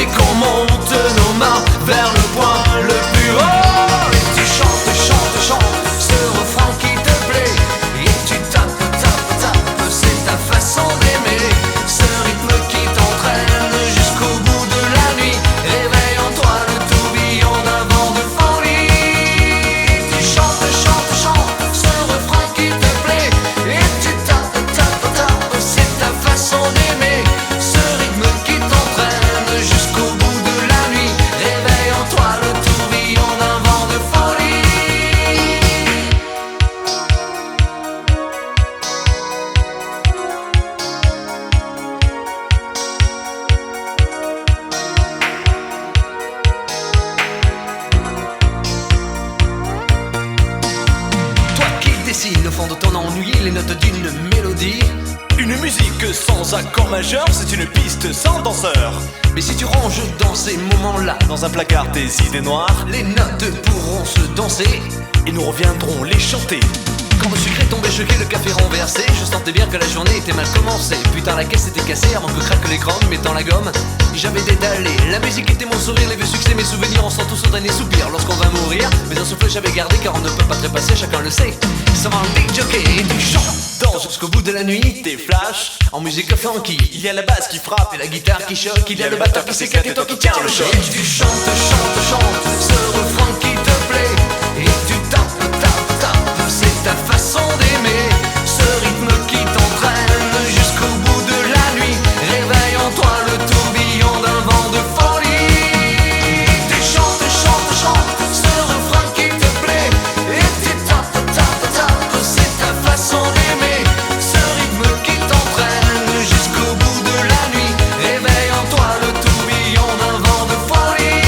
et qu'on monte nos mains vers le point le plus haut. Et tu chantes, chantes, chantes ce refrain qui te plaît. Et tu tapes, tapes, tapes, c'est ta façon d'aimer. Ce rythme qui t'entraîne jusqu'au bout de la nuit. Réveille en toi le tourbillon d'un vent de folie. Tu chantes, chantes, chantes ce refrain qui te plaît. Et tu tapes, tapes, tapes, c'est ta façon d'aimer. Ce rythme qui t'entraîne jusqu'au bout de la nuit. Réveille en toi le tourbillon d'un vent de folie. Toi qui dessines au fond de ton ennui les notes d'une mélodie. Une musique sans accord majeur, c'est une piste sans danseur. Mais si tu ranges dans ces moments-là Dans un placard des idées noires, les notes pourront se danser. et nous reviendrons les chanter. Quand le sucre est tombé choqué, le café renversé, je sentais bien que la journée était mal commencée. Putain, la caisse était cassée avant que craque l'écran, mettant la gomme. J'avais dédalé, la musique était mon sourire, les vieux succès, mes souvenirs, on sent tous son dernier soupir lorsqu'on va mourir. Mais un souffle j'avais gardé car on ne peut pas trépasser, chacun le sait. Ça va un big jockey et tu chantes, danses jusqu'au bout de la nuit. Des flashs, En musique funky, il y a la basse qui frappe et la guitare qui choque, il y a le batteur qui s'éclate et toi qui tiens le choc. Et tu chantes, chantes, chantes ce refrain qui te plaît. Et tu tapes, tapes, tapes, c'est ta façon d'aimer. Ce rythme qui t'entraîne jusqu'au bout de la nuit. Réveille en toi le tourbillon d'un vent de folie. Tu chantes, chantes, chantes ce refrain qui te plaît. Et tu tapes, tapes, tapes, c'est ta façon d'aimer. Ce rythme qui t'entraîne jusqu'au bout de la nuit. Réveille en toi le tourbillon d'un vent de folie.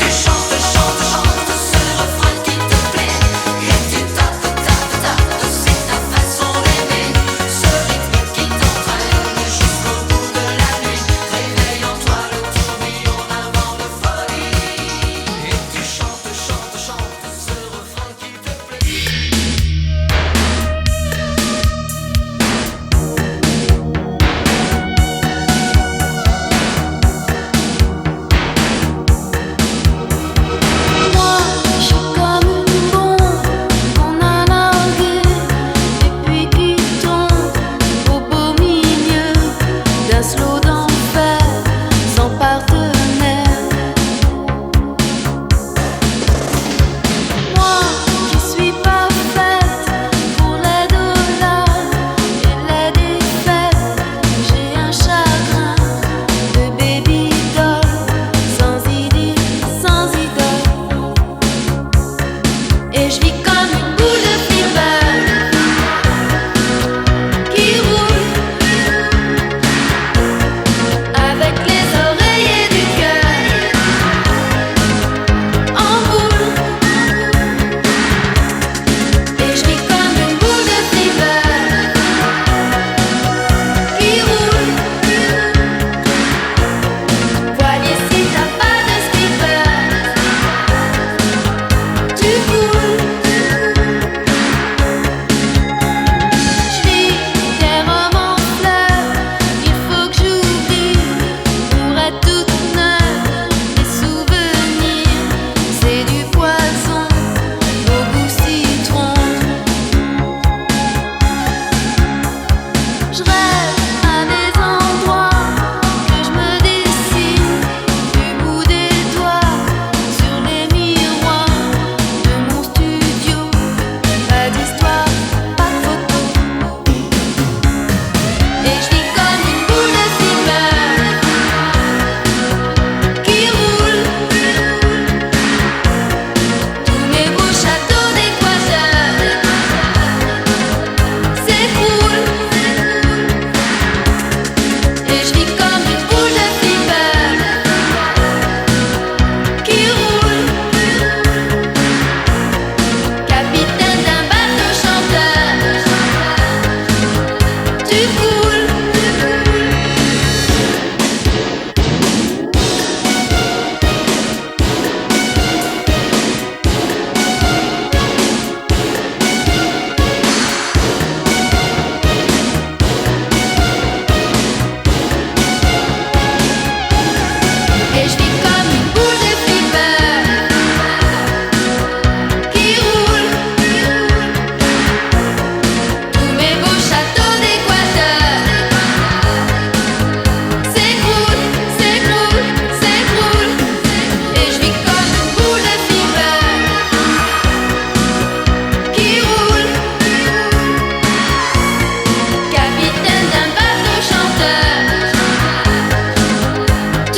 Tu chantes, chantes, chantes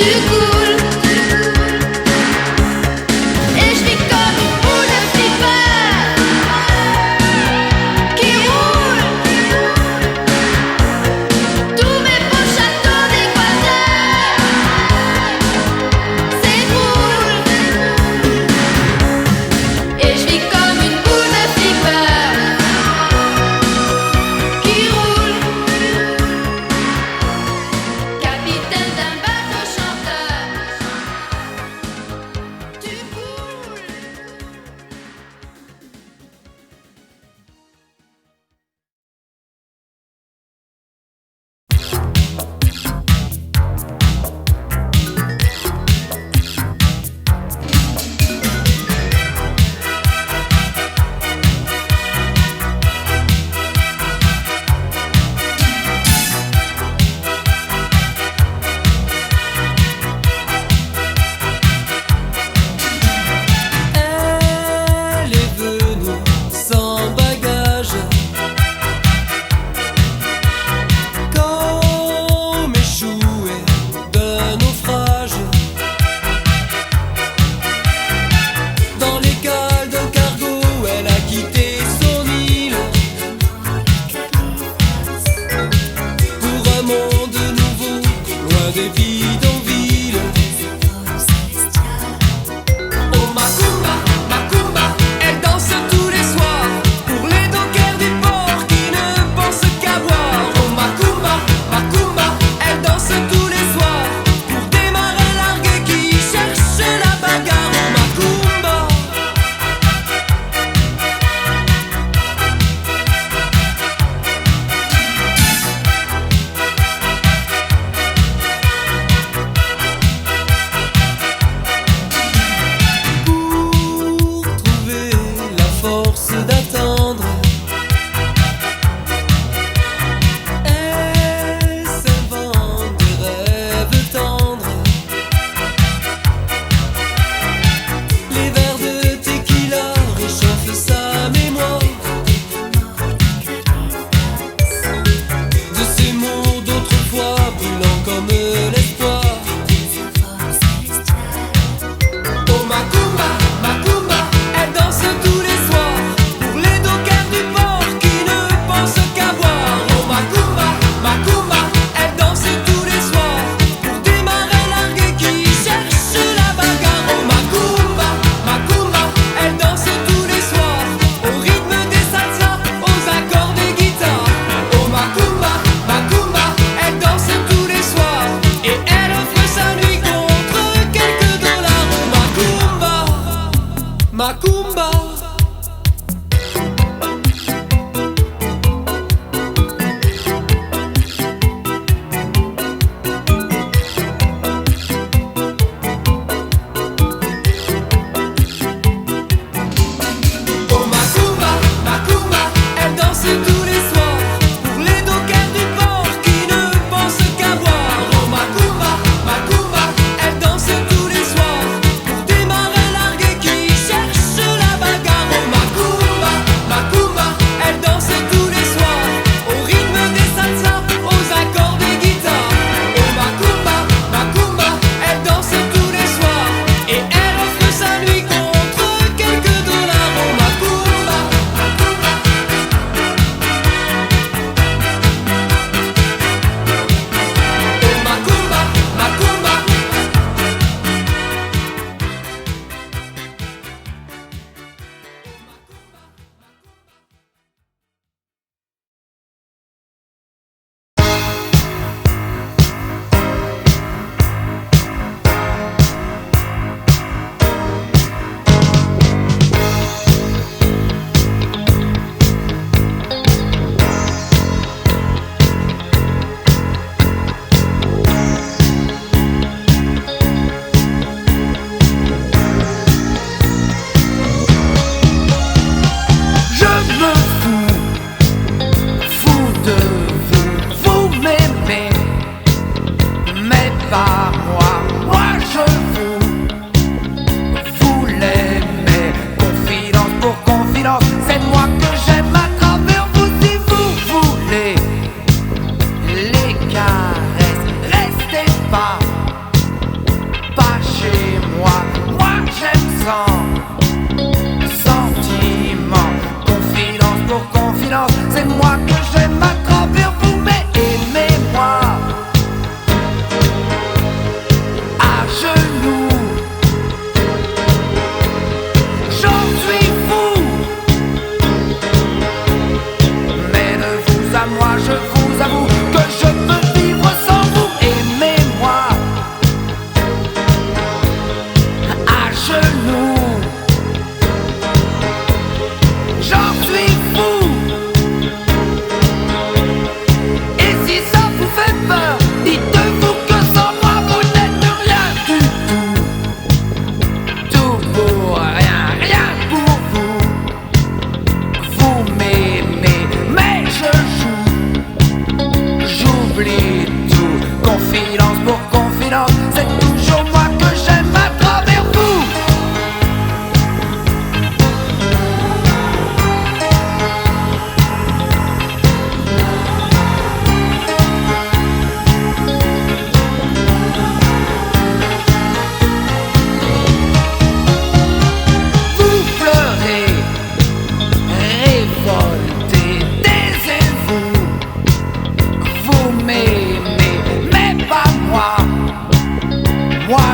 tu coules. Et je vis comme une boule de flipper qui roule. Tous mes beaux châteaux d'Équateur s'écroulent. Et je vis comme une boule de flipper qui roule. Capitaine d'un bateau chanteur.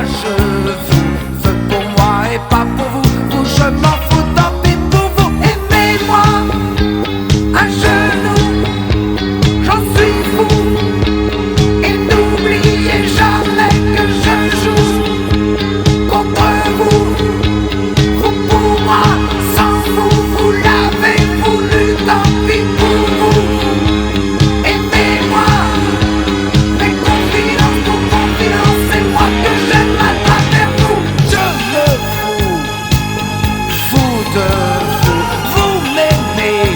je vous veux pour moi et pas pour vous. Vous, je m'en fous, tant pis pour vous. Aimez-moi à genoux, j'en suis fou. Et n'oubliez jamais que je joue contre vous. Vous pour moi, sans vous, vous l'avez voulu, tant pis pour vous. Aimez-moi, mais confidence pour confidence, c'est moi que j'aime à travers vous. Je me fous de vous, vous m'aimez,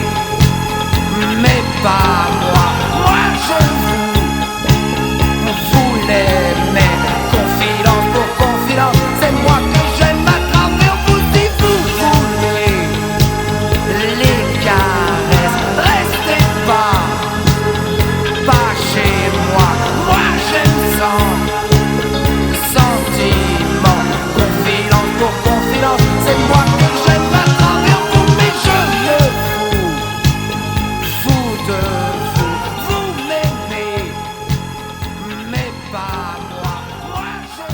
mais pas moi. Moi je vous l'aimez, confidence pour confidence, c'est moi que j'aime à travers vous. Si vous voulez les caresses, restez pas chez moi. Moi j'aime sans sentiment, confidence pour confidence, c'est moi que j'aime à travers vous. Mais je me fous de vous, vous m'aimez, mais pas moi. Moi je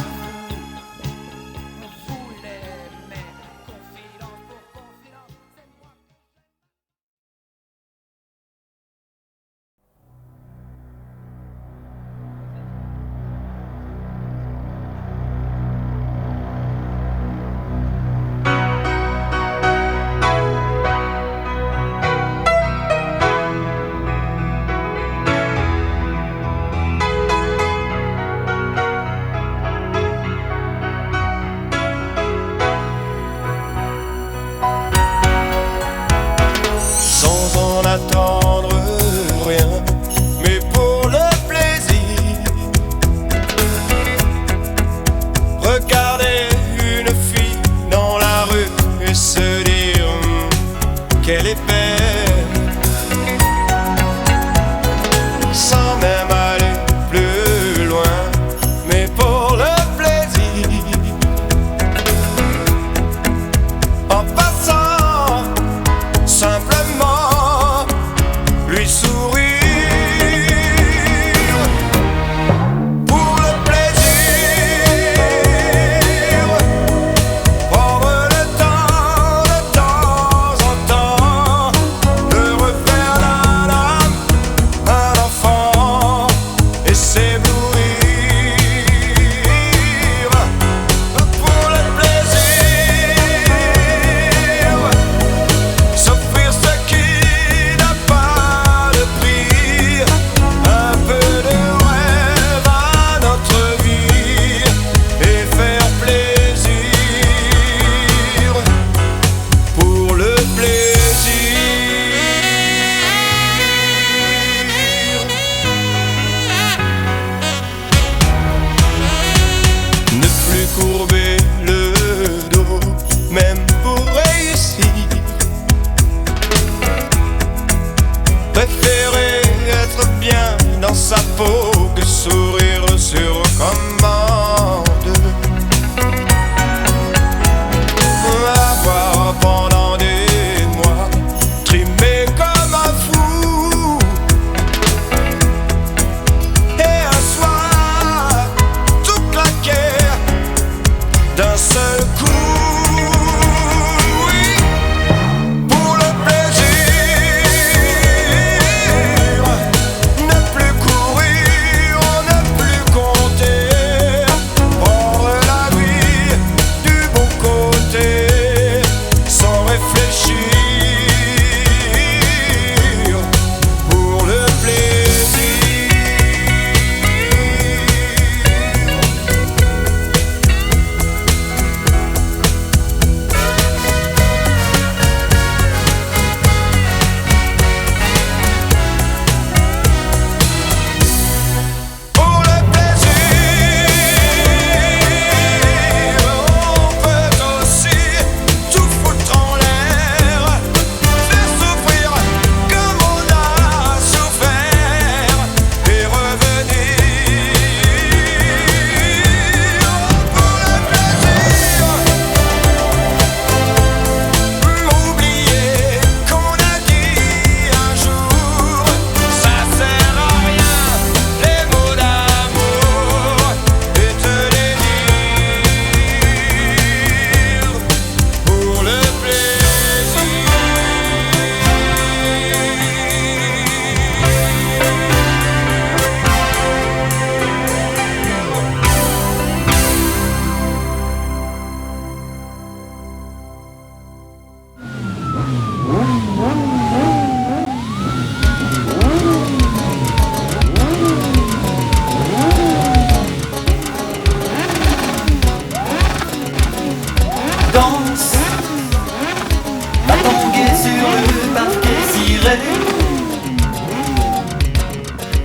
vous l'aimez, confidence pour confidence, c'est moi. Sans en attendre rien, mais pour le plaisir. Regarder une fille dans la rue et se dire qu'elle est belle, sans même aller plus loin, mais pour le plaisir. En passant, simplement lui sourire pour le plaisir, prendre le temps de temps en temps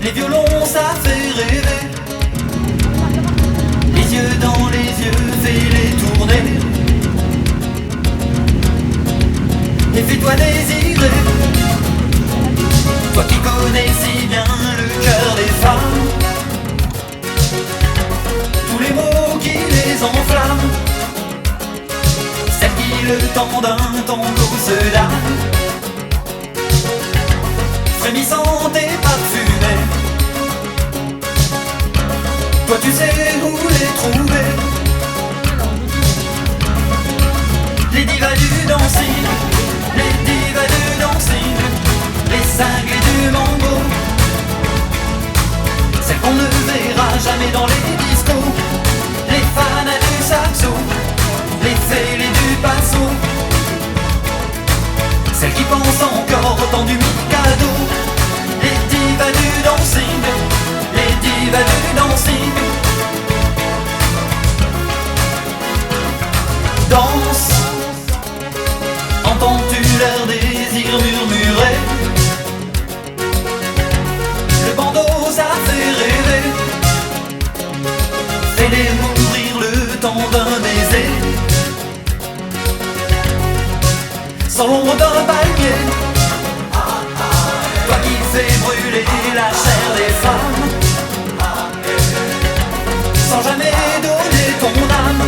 Les violons ça fait rêver. Les yeux dans les yeux, fais-les tourner. Et fais-toi désirer. Toi qui connais si bien le cœur des femmes, tous les mots qui les enflamment, celles qui le temps d'un tango se donnent, frémissante et parfumée. Toi tu sais où les trouver. Les divas du dancing, les divas du dancing, les cinglés du mambo, celles qu'on ne verra jamais dans les discos, les fanas du saxo, les fêlés du passo, celles qui pensent encore au temps du Mikado. Les divas du dancing, les divas du dancing. Danse, entends-tu leur désir murmurer? Le bandeau ça fait rêver. Fais-les mourir le temps d'un baiser, sans l'ombre d'un palmier. Toi qui fais brûler la chair des femmes, sans jamais donner ton âme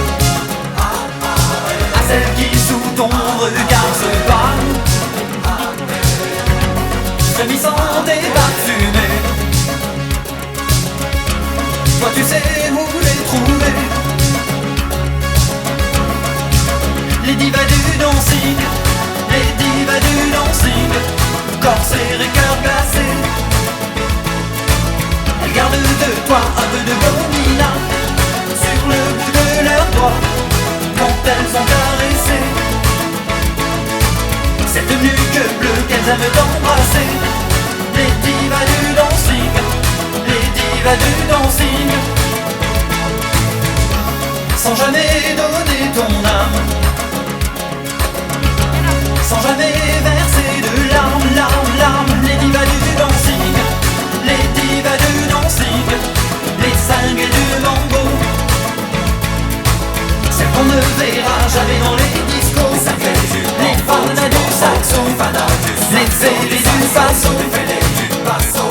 à celle qui sous ton regard se pâme, frémissante et parfumée. Toi tu sais où les trouver. Les divas du dancing, les divas du dancing, corps serré, cœur glacé. Elles gardent de toi un peu de gomina sur le bout de leurs doigts quand elles sont caressées. Cette nuque bleue qu'elles aiment t'embrasser. Les divas du dancing, les divas du dancing, sans jamais donner ton âme, sans jamais verser de larmes, larmes, larmes. Les divas du dancing, les divas du dancing, les cinglés du mambo, celles qu'on ne verra jamais dans les discos, les fanas du saxo, les fêlés du passo,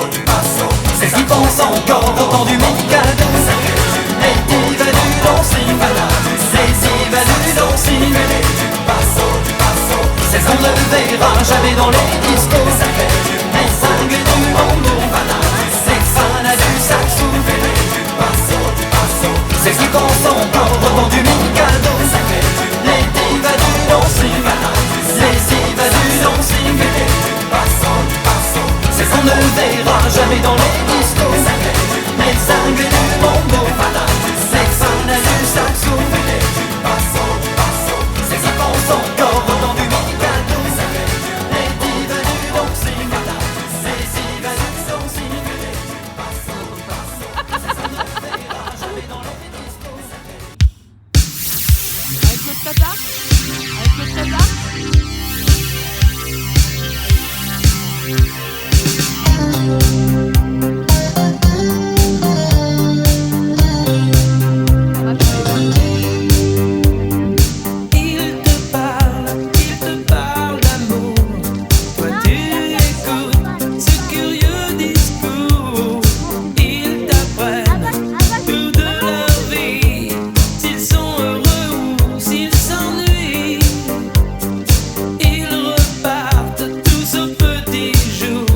celles qui pensent encore au temps du Mikado. Les divas du dancing, les divas du dancing, celles qu'on ne verra jamais dans les discos, les cinglés du mambo, les fanas du saxo, celles qui pensent encore au temps du Mikado. Les divas du dancing, les divas du dancing, celles qu'on ne verra jamais dans les discos, les cinglés du mambo, les fanas du saxo, celles qui pensent encore au temps du Mikado. Les divas du dancing, les divas du dancing, celles qu'on ne verra jamais dans les discos. Avec le tata, avec le tata. Ils repartent tous au petit jour.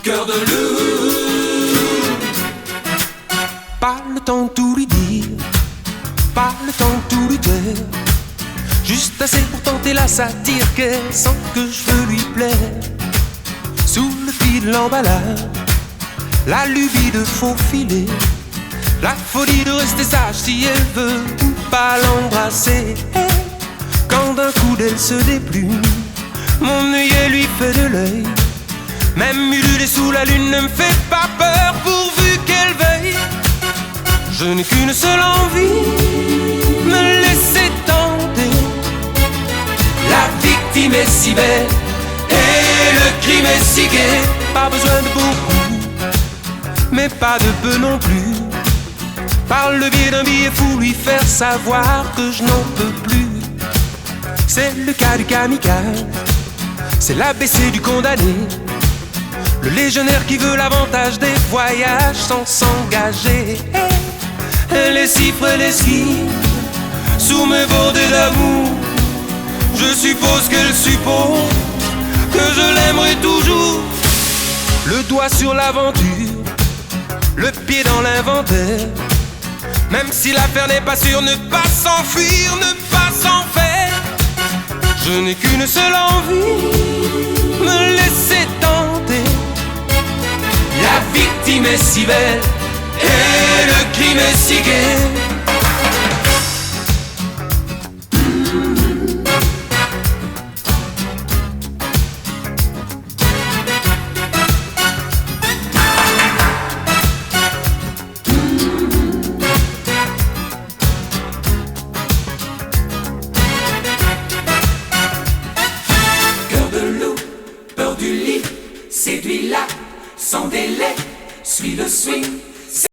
cœur de loup. Pas le temps de tout lui dire, pas le temps de tout lui taire, juste assez pour tenter la satire qu'elle sent que je veux lui plaire. Sous le fil de l'emballage, la lubie de faufiler, la folie de rester sage si elle veut ou pas l'embrasser. Quand d'un coup d'elle se déplume, mon œillet lui fait de l'œil. Même ululer sous la lune ne me fait pas peur pourvu qu'elle veille. Je n'ai qu'une seule envie, me laisser tenter. La victime est si belle et le crime est si gai. Pas besoin de beaucoup, mais pas de peu non plus. Par le biais d'un billet fou, lui faire savoir que je n'en peux plus. C'est le cas du kamikaze, c'est l'ABC du condamné, le légionnaire qui veut l'avantage des voyages sans s'engager. Elle est si frêle et esquive, sous mes bordées d'amour. Je suppose qu'elle suppose que je l'aimerai toujours. Le doigt sur l'aventure, le pied dans l'inventaire. Même si l'affaire n'est pas sûre, ne pas s'enfuir, ne pas s'en faire. Je n'ai qu'une seule envie, me laisser tenter. La victime est si belle et le crime est si gai.